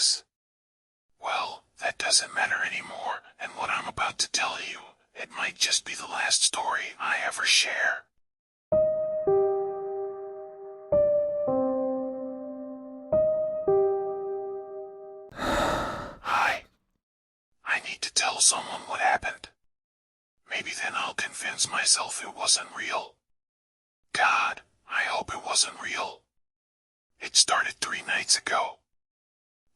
this? Well, that doesn't matter anymore, and what I'm about to tell you, it might just be the last story I ever share. Hi. I need to tell someone what happened. Maybe then I'll convince myself it wasn't real. God, I hope it wasn't real. It started 3 nights ago.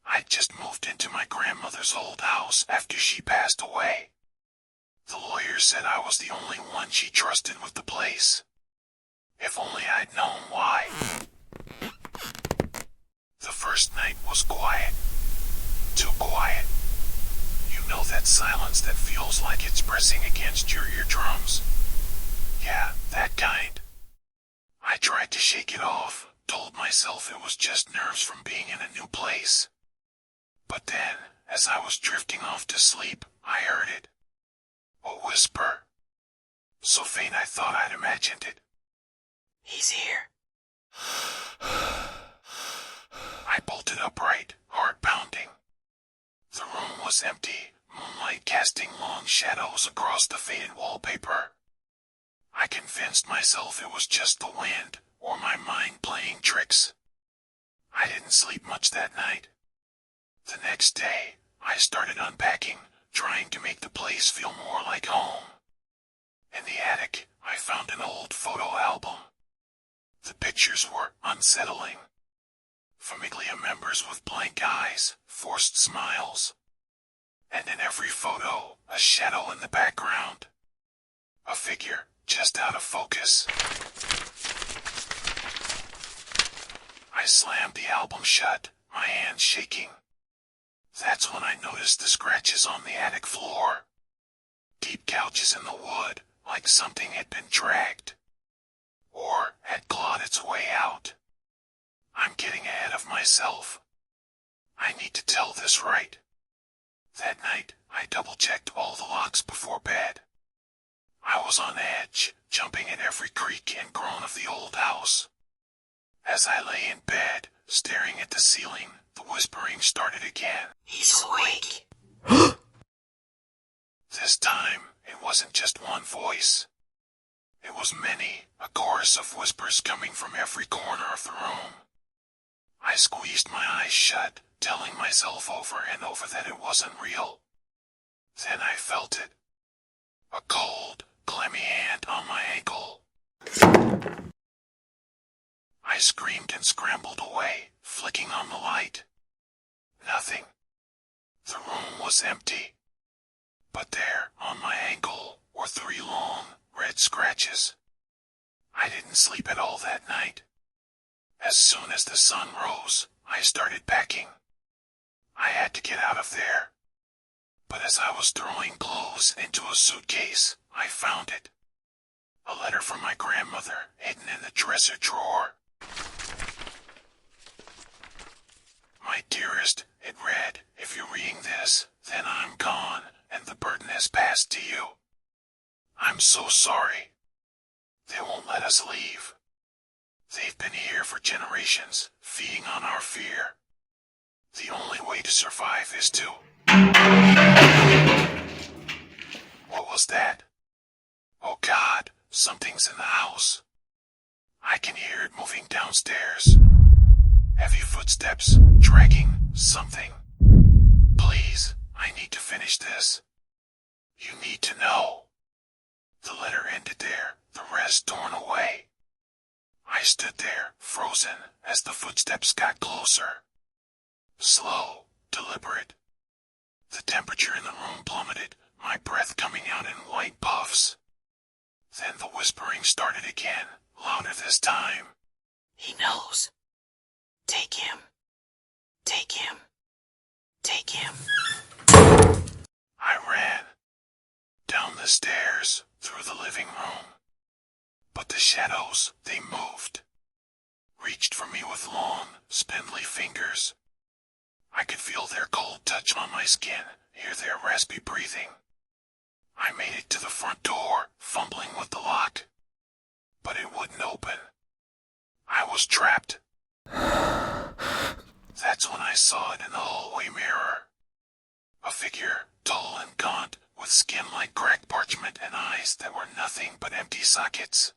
I'd just moved into my grandmother's old house after she passed away. The lawyer said I was the only one she trusted with the place. If only I'd known why. The first night was quiet. Too quiet. You know that silence that feels like it's pressing against your eardrums? Yeah, that kind. I tried to shake it off, told myself it was just nerves from being in a new place. But then, as I was drifting off to sleep, I heard it. A whisper. So faint I thought I'd imagined it. He's here. I bolted upright, heart pounding. The room was empty, moonlight casting long shadows across the faded wallpaper. I convinced myself it was just the wind, or my mind playing tricks. I didn't sleep much that night. The next day, I started unpacking, trying to make the place feel more like home. In the attic, I found an old photo album. The pictures were unsettling. Familiar members with blank eyes, forced smiles. And in every photo, a shadow in the background. A figure just out of focus. I slammed the album shut, my hands shaking. That's when I noticed the scratches on the attic floor. Deep gouges in the wood, like something had been dragged. Or had clawed its way out. I'm getting ahead of myself. I need to tell this right. That night, I double-checked all the locks before bed. I was on edge, jumping at every creak and groan of the old house. As I lay in bed, staring at the ceiling, the whispering started again. He's awake. This time, it wasn't just one voice. It was many, a chorus of whispers coming from every corner of the room. I squeezed my eyes shut, telling myself over and over that it wasn't real. Then I felt it. A cold, clammy hand on my ankle. I screamed and scrambled away, flicking on the light. Nothing. The room was empty. But there, on my ankle, were 3 long, red scratches. I didn't sleep at all that night. As soon as the sun rose, I started packing. I had to get out of there. But as I was throwing clothes into a suitcase, I found it. A letter from my grandmother, hidden in the dresser drawer. My dearest, it read, if you're reading this, then I'm gone, and the burden has passed to you. I'm so sorry. They won't let us leave. They've been here for generations, feeding on our fear. The only way to survive is to... What was that? Oh God, something's in the house. I can hear it moving downstairs. Heavy footsteps, dragging something. Please, I need to finish this. You need to know. The letter ended there, the rest torn away. I stood there, frozen, as the footsteps got closer. Slow, deliberate. The temperature in the room plummeted, my breath coming out in white puffs. Then the whispering started again, louder this time. He knows. Take him. Take him. Take him. I ran. Down the stairs, through the living room. But the shadows, they moved. Reached for me with long, spindly fingers. I could feel their cold touch on my skin, hear their raspy breathing. I made it to the front door, fumbling with the lock. But it wouldn't open. I was trapped. That's when I saw it in the hallway mirror. A figure, tall and gaunt, with skin like cracked parchment and eyes that were nothing but empty sockets.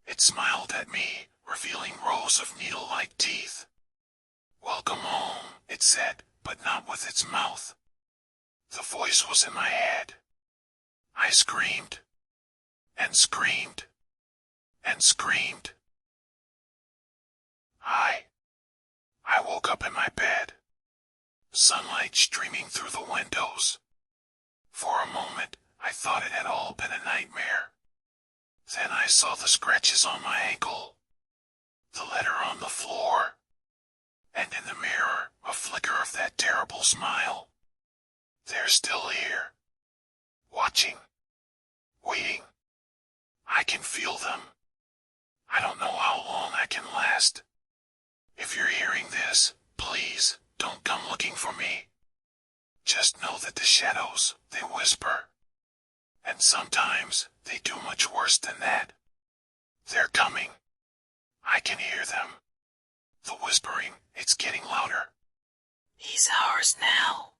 It smiled at me, revealing rows of needle-like teeth. "Welcome home," it said, but not with its mouth. The voice was in my head. I screamed, and screamed, and screamed. I woke up in my bed. Sunlight streaming through the windows. For a moment, I thought it had all been a nightmare. Then I saw the scratches on my ankle, the letter on the floor, and in the mirror, a flicker of that terrible smile. They're still here, watching, waiting. I can feel them. I don't know how long I can last. If you're hearing this, please, don't come looking for me. Just know that the shadows, they whisper. And sometimes, they do much worse than that. They're coming. I can hear them. The whispering, it's getting louder. He's ours now.